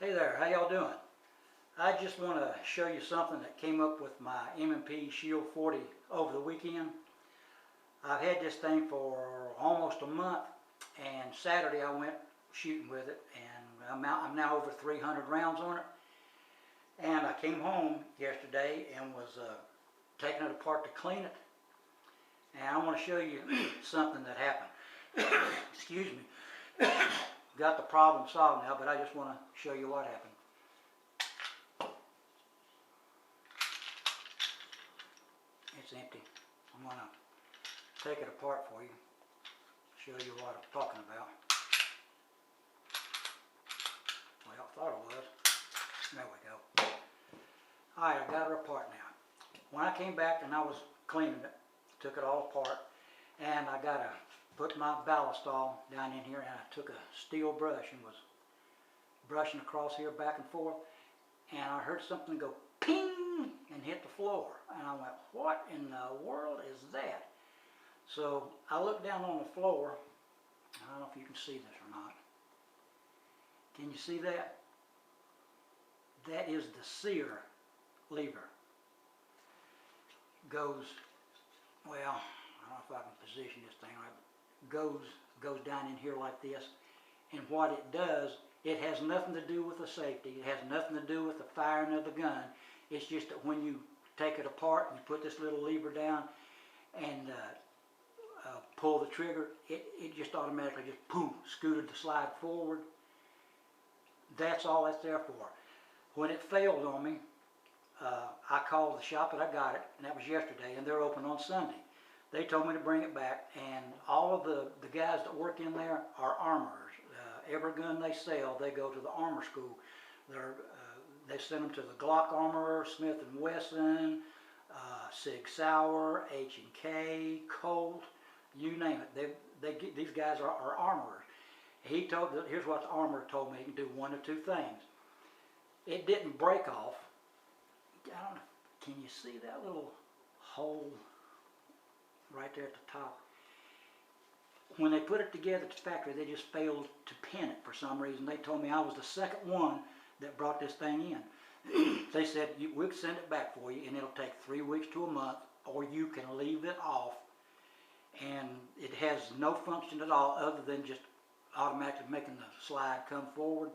Hey there, how y'all doing? I just want to show you something that came up with my M&P Shield 40 over the weekend. I've had this thing for almost a month, and Saturday I went shooting with it, and I'm now over 300 rounds on it. And I came home yesterday and was taking it apart to clean it. And I want to show you something that happened. Excuse me. Got the problem solved now, but I just want to show you what happened. It's empty. I'm going to take it apart for you, show you what I'm talking about. Well, I thought it was. There we go. Alright, I got her apart now. When I came back and I was cleaning it, took it all apart, and I got to put my ballast all down in here, and I took a steel brush and was brushing across here back and forth, and I heard something go ping and hit the floor, and I went, what in the world is that? So I looked down on the floor. I don't know if you can see this or not. Can you see that? That is the seer lever. Goes, well, I don't know if I can position this thing right, but goes down in here like this, and what it does, it has nothing to do with the safety. It has nothing to do with the firing of the gun. It's just that when you take it apart and you put this little lever down and pull the trigger, it just automatically just boom, scooted the slide forward. That's all that's there for. When it failed on me, I called the shop that I got it, and that was yesterday, and they're open on Sunday. They told me to bring it back, and all of the guys that work in there are armorers. Every gun they sell, they go to the armor school. They send them to the Glock armoror, Smith & Wesson, Sig Sauer, H&K, Colt, you name it. These guys are armorers. Here's what the armorer told me: he can do one of two things. It didn't break off. I don't know, can you see that little hole right there at the top? When they put it together at the factory, they just failed to pin it for some reason. They told me I was the second one that brought this thing in. They said, we'll send it back for you, and it'll take 3 weeks to a month, or you can leave it off, and it has no function at all other than just automatically making the slide come forward.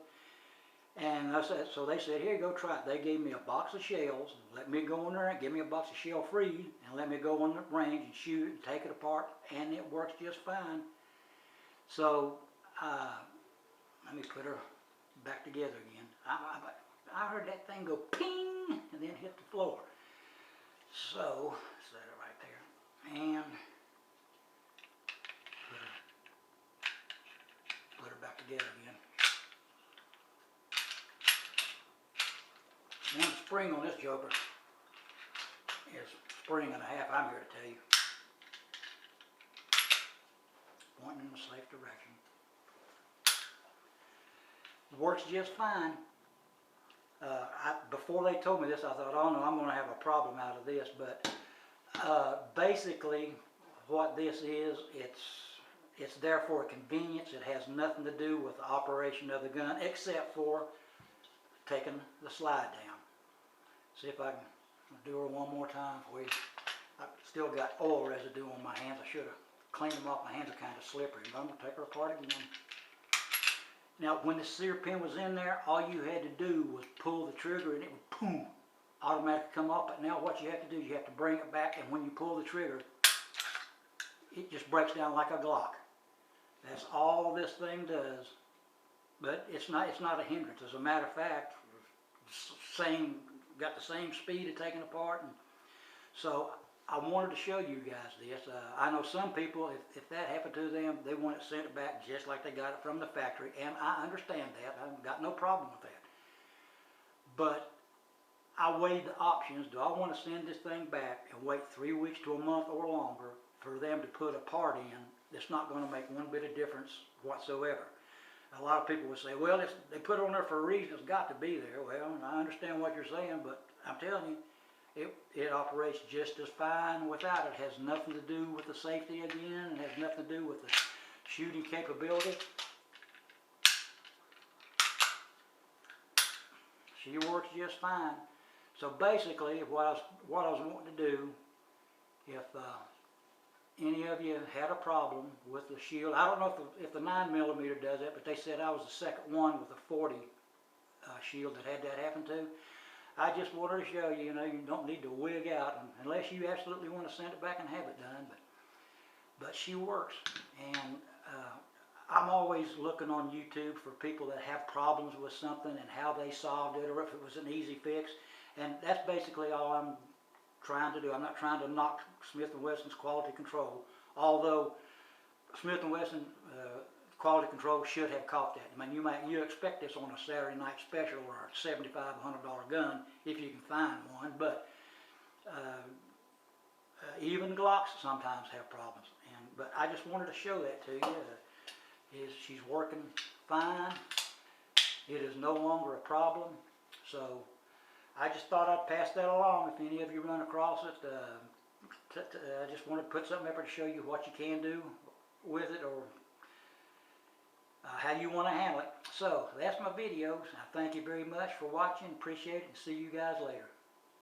And I said, so they said, here you go, try it. They gave me a box of shells, let me go in there and give me a box of shell free, and let me go on the range and shoot it and take it apart, and it works just fine. So let me put her back together again. I heard that thing go ping and then hit the floor. So set it right there and put her back together again. One spring on this joker is a spring and a half, I'm here to tell you. Pointing in the safe direction. It works just fine. Before they told me this, I thought, oh no, I'm going to have a problem out of this. But basically, what this is, it's there for convenience. It has nothing to do with the operation of the gun, except for taking the slide down. See if I can do her one more time for you. I've still got oil residue on my hands. I should have cleaned them off. My hands are kind of slippery, but I'm going to take her apart again. Now, when the seer pin was in there, all you had to do was pull the trigger and it would, boom, automatically come off. But now what you have to do is you have to bring it back, and when you pull the trigger, it just breaks down like a Glock. That's all this thing does. But it's not a hindrance. As a matter of fact, got the same speed of taking apart. And so I wanted to show you guys this. I know some people, if that happened to them, they want it sent it back just like they got it from the factory, and I understand that. I've got no problem with that. But I weighed the options. Do I want to send this thing back and wait 3 weeks to a month or longer for them to put a part in that's not going to make one bit of difference whatsoever? A lot of people would say, well, they put it on there for a reason, it's got to be there. Well, I understand what you're saying, but I'm telling you, it operates just as fine without it. It has nothing to do with the safety again. It has nothing to do with the shooting capability. She works just fine. So basically, what I was wanting to do, if any of you had a problem with the Shield, I don't know if the 9mm does that, but they said I was the second one with the 40 Shield that had that happen to. I just wanted to show you, you know, you don't need to wig out unless you absolutely want to send it back and have it done. But she works, and I'm always looking on YouTube for people that have problems with something and how they solved it, or if it was an easy fix. And that's basically all I'm trying to do. I'm not trying to knock Smith & Wesson's quality control, although Smith & Wesson quality control should have caught that. I mean, you expect this on a Saturday night special or a $75, $100 gun if you can find one, but even Glocks sometimes have problems. But I just wanted to show that to you. She's working fine. It is no longer a problem. So I just thought I'd pass that along if any of you run across it. I just wanted to put something up there to show you what you can do with it, or how you want to handle it. So that's my videos. I thank you very much for watching. Appreciate it, and see you guys later.